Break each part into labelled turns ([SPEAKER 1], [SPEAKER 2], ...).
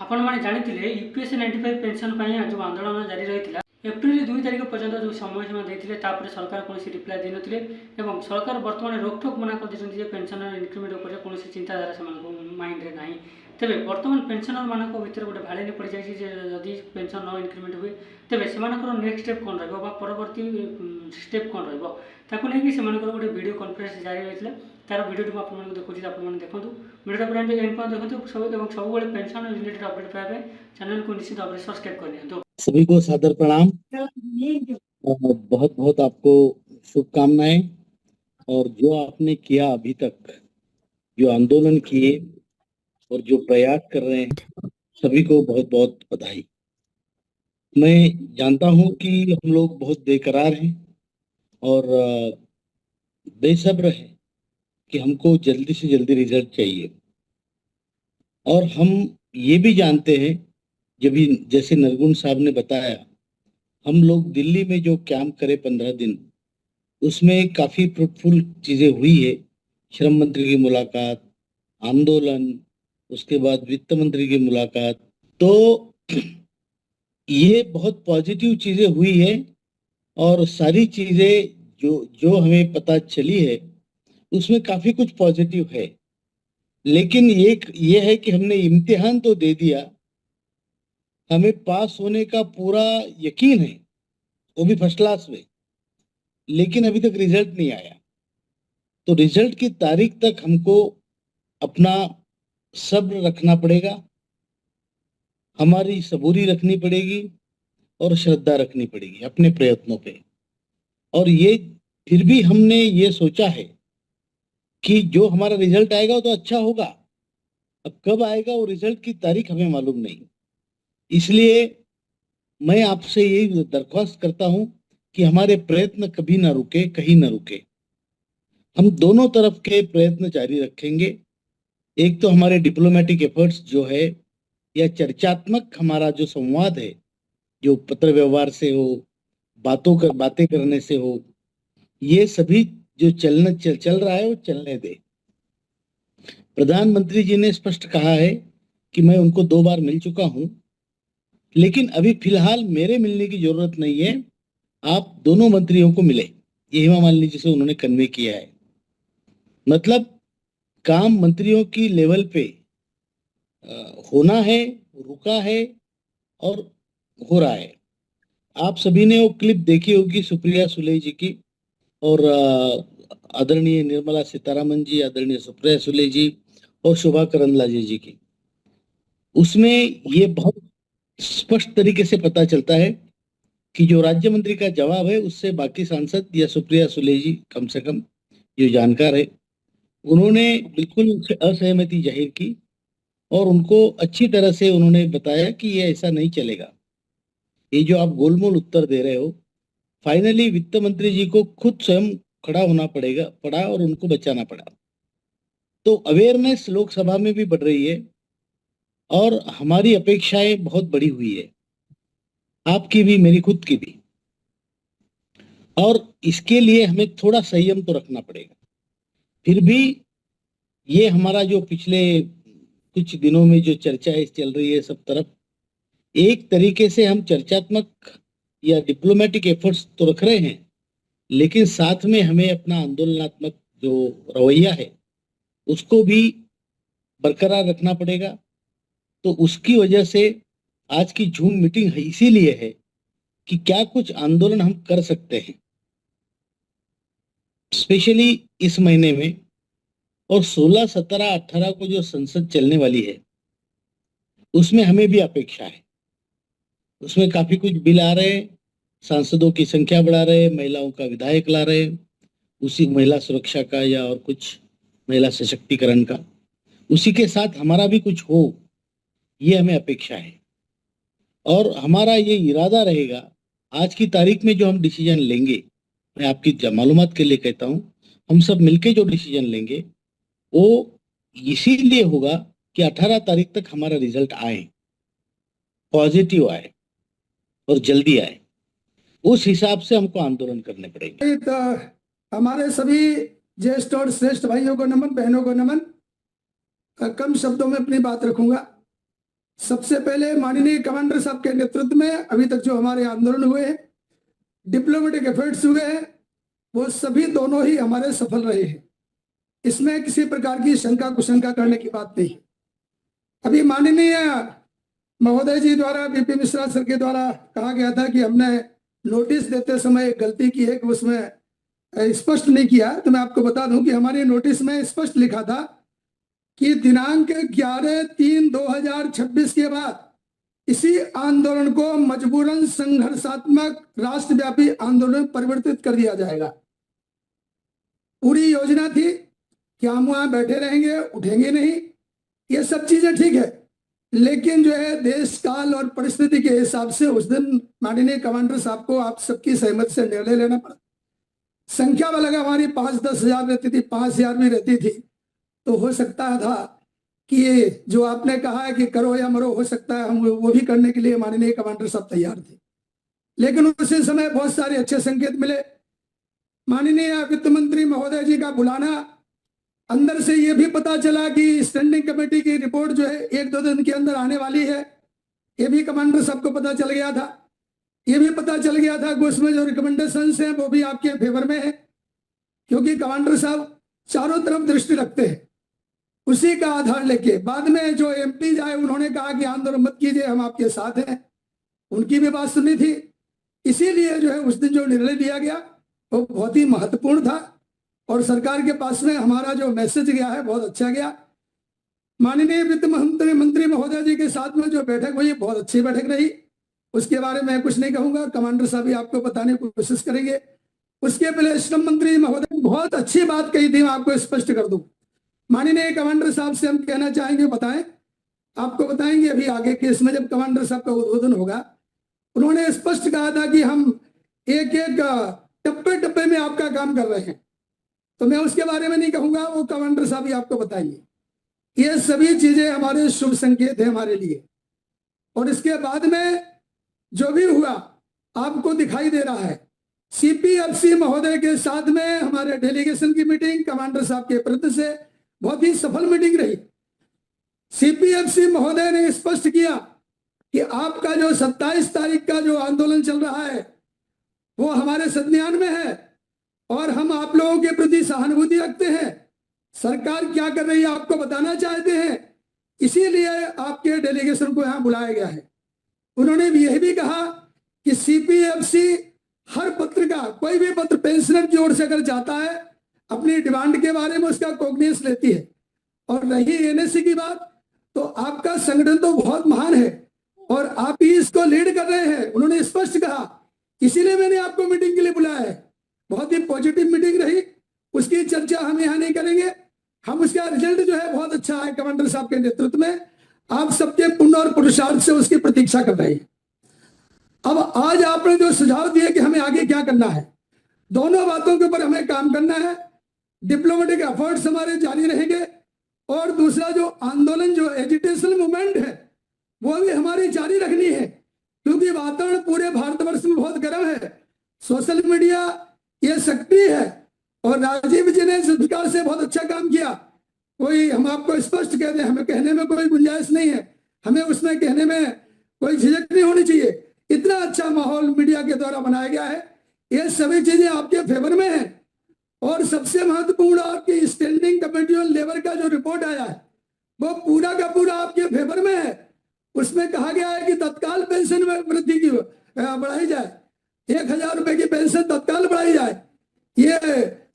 [SPEAKER 1] आपण मैंने जानी यूपीएससी 95 पेंशन जो आंदोलन जारी रही है एप्रिल 2 तारिख पर्यंत जो समय सीमा देते सरकार कौन रिप्लाय दी नथिले एवं सरकार बर्तमान रोकठोक मना कर पेंशन इनक्रिमेंट उपर कौन चिंताधारा से माइंड रे ना तेज बर्तमान पेंशनर मान भर गोटे भाड़े पड़ जाए जदि पेंशन न इनक्रिमेंट हुए तेज से नेक्स्ट स्टेप कौन रवर्ती स्टेप कौन रही गोटे वीडियो कॉन्फ्रेंस जारी रही है तार वीडियो को आपको देखुची आपने देखो वीडियो पूरा एंड पर देखो सब सब पेंशन रिलेटेड अपडेट पाइबे चैनल को निश्चित भाव सब्सक्राइब कर
[SPEAKER 2] सभी को सादर प्रणाम। बहुत बहुत आपको शुभकामनाएं। और जो आपने किया अभी तक, जो आंदोलन किए और जो प्रयास कर रहे हैं, सभी को बहुत बहुत बधाई। मैं जानता हूं कि हम लोग बहुत बेकरार हैं और बेसब्र हैं कि हमको जल्दी से जल्दी रिजल्ट चाहिए। और हम ये भी जानते हैं, जब जैसे नरगुण साहब ने बताया, हम लोग दिल्ली में जो कैंप करे 15 दिन, उसमें काफी फ्रूटफुल चीजें हुई है। श्रम मंत्री की मुलाकात, आंदोलन, उसके बाद वित्त मंत्री की मुलाकात, तो ये बहुत पॉजिटिव चीजें हुई है। और सारी चीजें जो जो हमें पता चली है उसमें काफी कुछ पॉजिटिव है। लेकिन ये है कि हमने इम्तिहान तो दे दिया, हमें पास होने का पूरा यकीन है, वो भी फर्स्ट क्लास में, लेकिन अभी तक रिजल्ट नहीं आया। तो रिजल्ट की तारीख तक हमको अपना सब्र रखना पड़ेगा, हमारी सबूरी रखनी पड़ेगी और श्रद्धा रखनी पड़ेगी अपने प्रयत्नों पे। और ये फिर भी हमने ये सोचा है कि जो हमारा रिजल्ट आएगा वो तो अच्छा होगा। अब कब आएगा वो रिजल्ट की तारीख हमें मालूम नहीं। इसलिए मैं आपसे यही दरख्वास्त करता हूं कि हमारे प्रयत्न कभी ना रुके, कहीं ना रुके। हम दोनों तरफ के प्रयत्न जारी रखेंगे। एक तो हमारे डिप्लोमेटिक एफर्ट्स जो है, या चर्चात्मक हमारा जो संवाद है, जो पत्र व्यवहार से हो, बातें करने से हो, ये सभी जो चल रहा है वो चलने दे। प्रधानमंत्री जी ने स्पष्ट कहा है कि मैं उनको 2 बार मिल चुका हूं, लेकिन अभी फिलहाल मेरे मिलने की जरूरत नहीं है, आप दोनों मंत्रियों को मिले। ये हेमा मालिनी जी से उन्होंने कन्वे किया है। मतलब काम मंत्रियों की लेवल पे होना है, रुका है और हो रहा है। आप सभी ने वो क्लिप देखी होगी सुप्रिया सुले जी की, और आदरणीय निर्मला सीतारमन जी, आदरणीय सुप्रिया सुले जी और शोभा करंदलाजे जी की। उसमें ये बहुत स्पष्ट तरीके से पता चलता है कि जो राज्य मंत्री का जवाब है उससे बाकी सांसद या सुप्रिया सुले जी कम से कम जो जानकार है, उन्होंने बिल्कुल उनसे असहमति जाहिर की और उनको अच्छी तरह से उन्होंने बताया कि ये ऐसा नहीं चलेगा। ये जो आप गोलमोल उत्तर दे रहे हो, फाइनली वित्त मंत्री जी को खुद स्वयं खड़ा होना पड़ा और उनको बचाना पड़ा। तो अवेयरनेस लोकसभा में भी बढ़ रही है और हमारी अपेक्षाएं बहुत बड़ी हुई है, आपकी भी, मेरी खुद की भी। और इसके लिए हमें थोड़ा संयम तो रखना पड़ेगा। फिर भी ये हमारा जो पिछले कुछ दिनों में जो चर्चा चल रही है सब तरफ, एक तरीके से हम चर्चात्मक या डिप्लोमेटिक एफर्ट्स तो रख रहे हैं, लेकिन साथ में हमें अपना आंदोलनात्मक जो रवैया है उसको भी बरकरार रखना पड़ेगा। तो उसकी वजह से आज की जूम मीटिंग है इसीलिए है कि क्या कुछ आंदोलन हम कर सकते हैं, स्पेशली इस महीने में। और 16, 17, 18 को जो संसद चलने वाली है उसमें हमें भी अपेक्षा है। उसमें काफी कुछ बिल आ रहे हैं, सांसदों की संख्या बढ़ा रहे हैं, महिलाओं का विधायक ला रहे हैं, उसी महिला सुरक्षा का या और कुछ महिला सशक्तिकरण का, उसी के साथ हमारा भी कुछ हो, ये हमें अपेक्षा है। और हमारा ये इरादा रहेगा, आज की तारीख में जो हम डिसीजन लेंगे, मैं आपकी मालूमात के लिए कहता हूँ, हम सब मिलके जो डिसीजन लेंगे वो इसीलिए होगा कि 18 तारीख तक हमारा रिजल्ट आए, पॉजिटिव आए और जल्दी आए। उस हिसाब से हमको आंदोलन करने पड़ेंगे।
[SPEAKER 3] तो हमारे सभी ज्येष्ठ और श्रेष्ठ भाइयों को नमन, बहनों को नमन। कम शब्दों में अपनी बात रखूंगा। सबसे पहले माननीय कमांडर साहब के नेतृत्व में अभी तक जो हमारे आंदोलन हुए हैं, डिप्लोमेटिक एफर्ट्स हुए हैं, वो सभी दोनों ही हमारे सफल रहे हैं। इसमें किसी प्रकार की शंका कुशंका करने की बात नहीं। अभी माननीय महोदय जी द्वारा, बीपी मिश्रा सर के द्वारा कहा गया था कि हमने नोटिस देते समय गलती की है कि उसमें स्पष्ट नहीं किया। तो मैं आपको बता दूं कि हमारे नोटिस में स्पष्ट लिखा था कि दिनांक 11/3/2026 के बाद इसी आंदोलन को मजबूरन संघर्षात्मक राष्ट्रव्यापी आंदोलन में परिवर्तित कर दिया जाएगा। पूरी योजना थी कि हम वहां बैठे रहेंगे, उठेंगे नहीं, ये सब चीजें ठीक है, लेकिन जो है देश काल और परिस्थिति के हिसाब से उस दिन माननीय कमांडर साहब को आप सबकी सहमति से निर्णय लेना पड़ा। संख्या में लगा हमारी 5-10 हजार रहती थी, 5,000 भी रहती थी, तो हो सकता था कि ये जो आपने कहा है कि करो या मरो, हो सकता है हम वो भी करने के लिए माननीय कमांडर साहब तैयार थे। लेकिन उसी समय बहुत सारे अच्छे संकेत मिले। माननीय वित्त मंत्री महोदय जी का बुलाना, अंदर से ये भी पता चला कि स्टैंडिंग कमेटी की रिपोर्ट जो है 1-2 दिन के अंदर आने वाली है, ये भी कमांडर साहब को पता चल गया था। ये भी पता चल गया था कि उसमें जो रिकमेंडेशंस हैं वो भी आपके फेवर में है, क्योंकि कमांडर साहब चारों तरफ दृष्टि रखते हैं। उसी का आधार लेके बाद में जो एमपी आए उन्होंने कहा कि आंदोलन मत कीजिए, हम आपके साथ हैं, उनकी भी बात सुनी थी। इसीलिए जो है उस दिन जो निर्णय लिया गया वो बहुत ही महत्वपूर्ण था और सरकार के पास में हमारा जो मैसेज गया है बहुत अच्छा गया। माननीय वित्त मंत्री महोदय जी के साथ में जो बैठक हुई बहुत अच्छी बैठक रही, उसके बारे में कुछ नहीं कहूंगा, कमांडर साहब भी आपको बताने की कोशिश करेंगे। उसके पहले श्रम मंत्री महोदय बहुत अच्छी बात कही थी, मैं आपको स्पष्ट कर दूं। माननीय कमांडर साहब से हम कहना चाहेंगे, बताएं, आपको बताएंगे अभी आगे केस में जब कमांडर साहब का उद्बोधन होगा। उन्होंने स्पष्ट कहा था कि हम एक एक टप्पे टप्पे में आपका काम कर रहे हैं, तो मैं उसके बारे में नहीं कहूंगा, वो कमांडर साहब ही आपको बताएंगे। ये सभी चीजें हमारे शुभ संकेत है हमारे लिए। और इसके बाद में जो भी हुआ आपको दिखाई दे रहा है, सीपीएफसी महोदय के साथ में हमारे डेलीगेशन की मीटिंग कमांडर साहब के प्रति से बहुत ही सफल मीटिंग रही। सीपीएफसी महोदय ने स्पष्ट किया कि आपका जो 27 तारीख का जो आंदोलन चल रहा है वो हमारे संज्ञान में है और हम आप लोगों के प्रति सहानुभूति रखते हैं। सरकार क्या कर रही है आपको बताना चाहते हैं, इसीलिए आपके डेलीगेशन को यहां बुलाया गया है। उन्होंने यह भी कहा कि सीपीएफसी हर पत्र का, कोई भी पत्र पेंशनर की ओर से अगर जाता है अपनी डिमांड के बारे में उसका कॉग्निजेंस लेती है। और रही एनएससी की बात, तो आपका संगठन तो बहुत महान है और आप ही इसको लीड कर रहे हैं, उन्होंने स्पष्ट कहा, इसीलिए मैंने आपको मीटिंग के लिए बुलाया है। बहुत ही पॉजिटिव मीटिंग रही, उसकी चर्चा हम यहाँ नहीं करेंगे। हम उसका रिजल्ट जो है बहुत अच्छा है, कमांडर साहब के नेतृत्व में आप सबके पुण्य और पुरुषार्थ से उसकी प्रतीक्षा कर रहे हैं। अब आज आपने जो सुझाव दिए कि हमें आगे क्या करना है, दोनों बातों के ऊपर हमें काम करना है। डिप्लोमेटिक एफर्ट्स हमारे जारी रहेंगे और दूसरा जो आंदोलन, जो एजिटेशन मूवमेंट है, वो भी हमारी जारी रखनी है, क्योंकि वातावरण पूरे भारतवर्ष में बहुत गर्म है। सोशल मीडिया ये शक्ति है और राजीव जी ने इस प्रकार से बहुत अच्छा काम किया। कोई हम आपको स्पष्ट कह दें, हमें कहने में कोई गुंजाइश नहीं है, हमें उसमें कहने में कोई झिझक नहीं होनी चाहिए। इतना अच्छा माहौल मीडिया के द्वारा बनाया गया है, ये सभी चीजें आपके फेवर में है। और सबसे महत्वपूर्ण आपकी स्टैंडिंग कमेटी ऑन लेबर का जो रिपोर्ट आया है वो पूरा का पूरा आपके फेवर में है। उसमें कहा गया है कि तत्काल पेंशन में वृद्धि की बढ़ाई जाए, 1,000 रुपए की पेंशन तत्काल बढ़ाई जाए। ये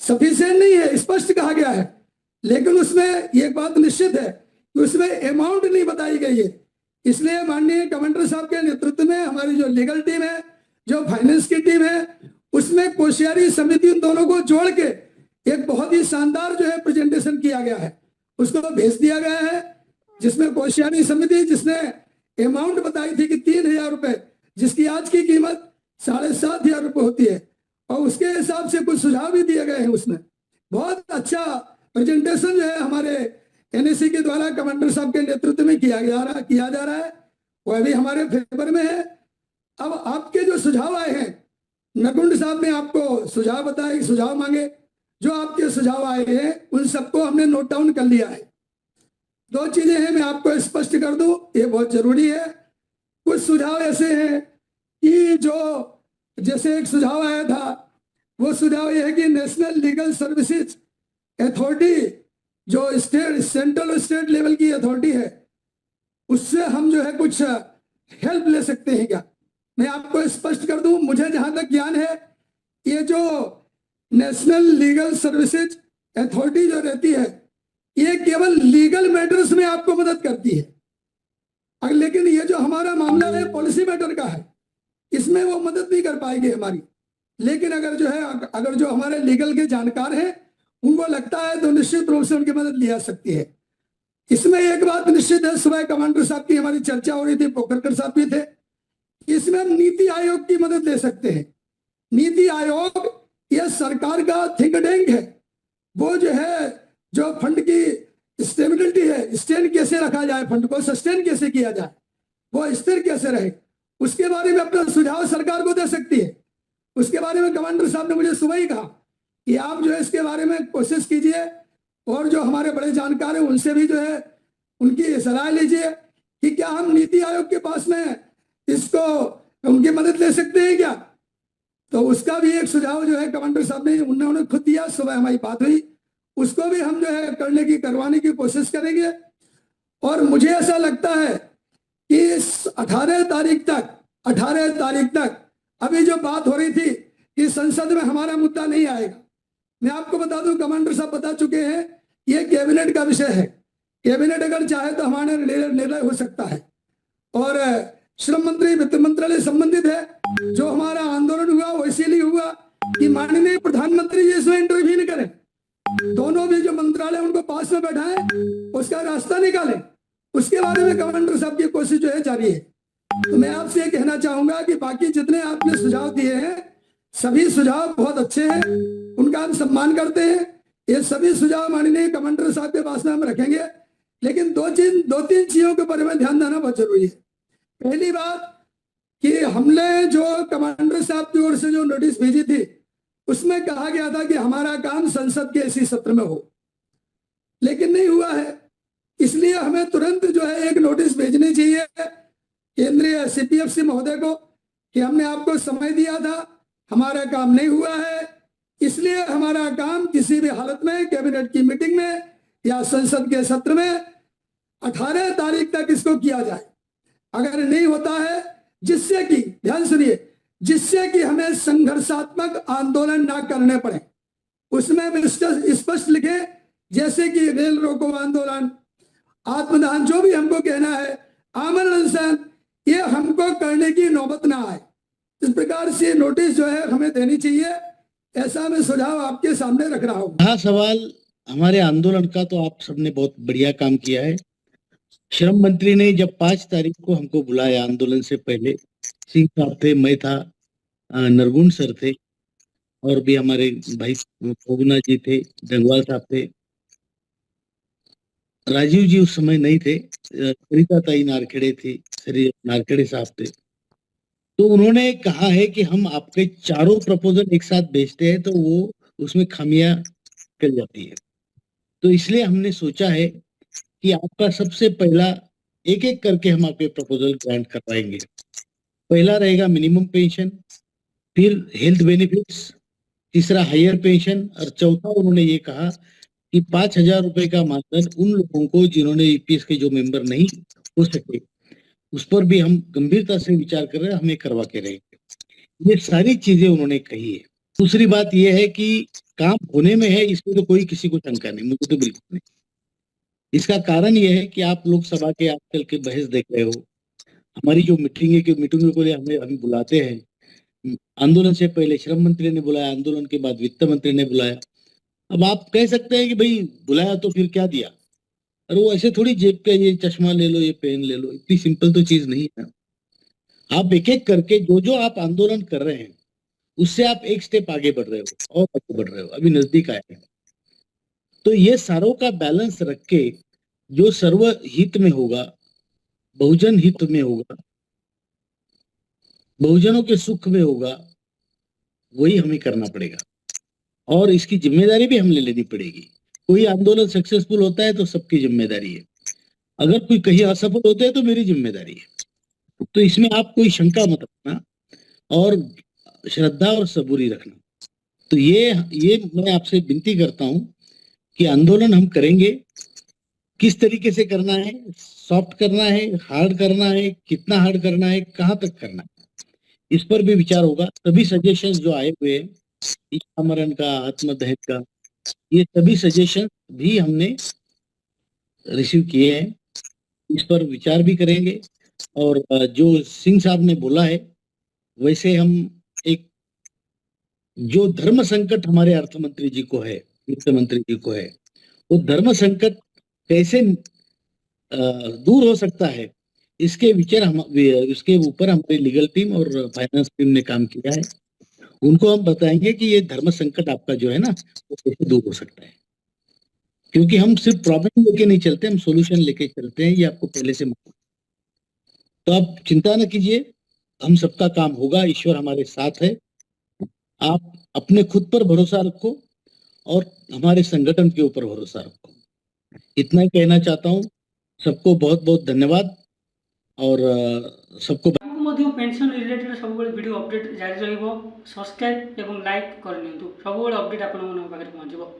[SPEAKER 3] सफिशिएंट नहीं है, स्पष्ट कहा गया है, लेकिन उसमें एक बात निश्चित है कि उसमें अमाउंट नहीं बताई गई है। इसलिए माननीय कमांडर साहब के नेतृत्व में हमारी जो लीगल टीम है, जो फाइनेंस की टीम है, उसमें कोश्यारी समिति उन दोनों को जोड़ के एक बहुत ही शानदार जो है प्रेजेंटेशन किया गया है, उसको भेज दिया गया है, जिसमें कोश्यारी समिति जिसने अमाउंट बताई थी कि 3,000 रुपए, जिसकी आज की कीमत 7,500 रुपए होती है, और उसके हिसाब से कुछ सुझाव भी दिए गए हैं। उसमें बहुत अच्छा प्रेजेंटेशन जो है हमारे एनएससी के द्वारा कमांडर साहब के नेतृत्व में किया जा रहा है, वह भी हमारे फेवर में है। अब आपके जो सुझाव आए हैं, नकुंड साहब ने आपको सुझाव बताए, सुझाव मांगे, जो आपके सुझाव आए हैं उन सबको हमने नोट डाउन कर लिया है। दो चीजें हैं, मैं आपको स्पष्ट कर दूं, ये बहुत जरूरी है। कुछ सुझाव ऐसे हैं कि जो, जैसे एक सुझाव आया था, वो सुझाव ये है कि नेशनल लीगल सर्विसेज अथॉरिटी, जो स्टेट, सेंट्रल और स्टेट लेवल की अथॉरिटी है, उससे हम जो है कुछ हेल्प ले सकते हैं क्या। मैं आपको स्पष्ट कर दूं, मुझे जहां तक ज्ञान है, ये जो नेशनल लीगल सर्विसेज अथॉरिटी जो रहती है, ये केवल लीगल मैटर्स में आपको मदद करती है। लेकिन ये जो हमारा मामला है पॉलिसी मैटर का है, इसमें वो मदद नहीं कर पाएगी हमारी। लेकिन अगर जो है, अगर जो हमारे लीगल के जानकार हैं उनको लगता है तो निश्चित रूप से उनकी मदद ली जा सकती है। इसमें एक बात निश्चित है, सुबह कमांडर साहब की हमारी चर्चा हो रही थी, पोखरकर साहब भी थे, इसमें हम नीति आयोग की मदद ले सकते हैं। नीति आयोग यह सरकार का थिंक टैंक है, वो जो है, जो फंड की स्टेबिलिटी है, स्टेन कैसे रखा जाए, फंड को सस्टेन कैसे किया जाए, वो स्थिर कैसे रहे, उसके बारे में अपना सुझाव सरकार को दे सकती है। उसके बारे में कमांडर साहब ने मुझे सुबह ही कहा कि आप जो है इसके बारे में कोशिश कीजिए, और जो हमारे बड़े जानकार हैं उनसे भी जो है उनकी सलाह लीजिए कि क्या हम नीति आयोग के पास में इसको, उनकी मदद ले सकते हैं क्या। तो उसका भी एक सुझाव जो है कमांडर साहब ने, उन्होंने खुद दिया, सुबह हमारी बात हुई, उसको भी हम जो है करवाने की कोशिश करेंगे। और मुझे ऐसा लगता है कि 18 तारीख तक अभी जो बात हो रही थी कि संसद में हमारा मुद्दा नहीं आएगा, मैं आपको बता दूं, कमांडर साहब बता चुके हैं, ये कैबिनेट का विषय है। कैबिनेट अगर चाहे तो हमारे निर्णय हो सकता है, और श्रम मंत्री, वित्त मंत्रालय संबंधित है। जो हमारा आंदोलन हुआ वो इसीलिए हुआ कि माननीय प्रधानमंत्री जी इसमें इंटरव्यू करें, दोनों भी जो मंत्रालय उनको पास में बैठाएं, उसका रास्ता निकालें। उसके बारे में कमांडर साहब की कोशिश जो है जारी है। तो मैं आपसे ये कहना चाहूंगा कि बाकी जितने आपने सुझाव दिए हैं, सभी सुझाव बहुत अच्छे हैं, उनका हम सम्मान करते हैं। ये सभी सुझाव माननीय कमांडर साहब के पास में हम रखेंगे। लेकिन दो तीन चीजों के ऊपर में ध्यान देना बहुत जरूरी है। पहली बात कि हमने जो कमांडर साहब की ओर से जो नोटिस भेजी थी, उसमें कहा गया था कि हमारा काम संसद के इसी सत्र में हो, लेकिन नहीं हुआ है। इसलिए हमें तुरंत जो है एक नोटिस भेजनी चाहिए केंद्रीय सीपीएफसी महोदय को कि हमने आपको समय दिया था, हमारा काम नहीं हुआ है, इसलिए हमारा काम किसी भी हालत में कैबिनेट की मीटिंग में या संसद के सत्र में 18 तारीख तक इसको किया जाए। अगर नहीं होता है, जिससे कि, ध्यान सुनिए, जिससे कि हमें संघर्षात्मक आंदोलन ना करने पड़े, उसमें स्पष्ट लिखे, जैसे कि रेल रोको आंदोलन, आत्मदान, जो भी हमको कहना है, आमरण अनशन, ये हमको करने की नौबत ना आए। इस प्रकार से नोटिस जो है हमें देनी चाहिए, ऐसा मैं सुझाव आपके सामने रख रहा हूँ।
[SPEAKER 2] हाँ, सवाल हमारे आंदोलन का तो आप सबने बहुत बढ़िया काम किया है। श्रम मंत्री ने जब 5 तारीख को हमको बुलाया, आंदोलन से पहले सिंह साहब थे, मैं था, नरगुण सर थे, और भी हमारे भाई फोगना जी थे, डंगवाल साहब थे, राजीव जी उस समय नहीं थे, सरिता ताई नारखेड़े थी, नारखेड़े साहब थे। तो उन्होंने कहा है कि हम आपके चारों प्रपोजल एक साथ भेजते हैं तो वो उसमें खामियां निकल जाती है। तो इसलिए हमने सोचा है कि आपका सबसे पहला एक एक करके हम आपके प्रपोजल ग्रांट करवाएंगे। पहला रहेगा मिनिमम पेंशन, फिर हेल्थ बेनिफिट्स, तीसरा हायर पेंशन, और चौथा उन्होंने ये कहा कि 5,000 रुपए का मानधन उन लोगों को जिन्होंने ईपीएस के जो मेंबर नहीं हो सके, उस पर भी हम गंभीरता से विचार कर रहे हैं, हमें करवा के रहेंगे। ये सारी चीजें उन्होंने कही है। दूसरी बात यह है कि काम होने में है, इसमें तो कोई किसी को शंका नहीं, मुझे तो बिल्कुल नहीं। इसका कारण यह है कि आप लोग सभा के आजकल के बहस देख रहे हो, हमारी जो मीटिंगों को लिए हम बुलाते हैं। आंदोलन से पहले श्रम मंत्री ने बुलाया, आंदोलन के बाद वित्त मंत्री ने बुलाया। अब आप कह सकते हैं कि भाई बुलाया तो फिर क्या दिया, और वो ऐसे थोड़ी जेब पे ये चश्मा ले लो, ये पेन ले लो, इतनी सिंपल तो चीज नहीं है। आप एक एक करके जो आप आंदोलन कर रहे हैं उससे आप एक स्टेप आगे बढ़ रहे हो और आगे बढ़ रहे हो, अभी नजदीक आए हैं। तो ये सारों का बैलेंस रख के जो सर्व हित में होगा, बहुजन हित में होगा, बहुजनों के सुख में होगा, वही हमें करना पड़ेगा, और इसकी जिम्मेदारी भी हमें लेनी पड़ेगी। कोई आंदोलन सक्सेसफुल होता है तो सबकी जिम्मेदारी है, अगर कोई कहीं असफल होते हैं तो मेरी जिम्मेदारी है। तो इसमें आप कोई शंका मत रखना और श्रद्धा और सबूरी रखना। तो ये मैं आपसे विनती करता हूं कि आंदोलन हम करेंगे, किस तरीके से करना है, सॉफ्ट करना है, हार्ड करना है, कितना हार्ड करना है, कहाँ तक करना है, इस पर भी विचार होगा। सभी सजेशंस जो आए हुए हैं, आमरण का, आत्मदहन का, ये सभी सजेशन भी हमने रिसीव किए हैं। इस पर विचार भी करेंगे और जो सिंह साहब ने बोला है वैसे हम एक, जो धर्म संकट हमारे अर्थ मंत्री जी को है, वित्त मंत्री जी को है, वो धर्म संकट कैसे दूर हो सकता है, इसके विचार हम इसके ऊपर हमारी लीगल टीम और फाइनेंस टीम ने काम किया है। उनको हम बताएंगे कि ये धर्म संकट आपका जो है ना, वो कैसे दूर हो सकता है, क्योंकि हम सिर्फ प्रॉब्लम लेके नहीं चलते, हम सोल्यूशन लेके चलते हैं, ये आपको पहले से मालूम। तो आप चिंता न कीजिए, हम सबका काम होगा, ईश्वर हमारे साथ है। आप अपने खुद पर भरोसा रखो और हमारे संगठन के ऊपर भरोसा रखो। इतना ही कहना चाहता हूँ। सबको बहुत बहुत धन्यवाद और सबको
[SPEAKER 1] आपको मध्य पेंशन रिलेटेड सब वीडियो अपडेट जारी रहिबो। सब्सक्राइब एवं लाइक करनियंतु, सब अपडेट आपन मन पाखरे पहुंचबो।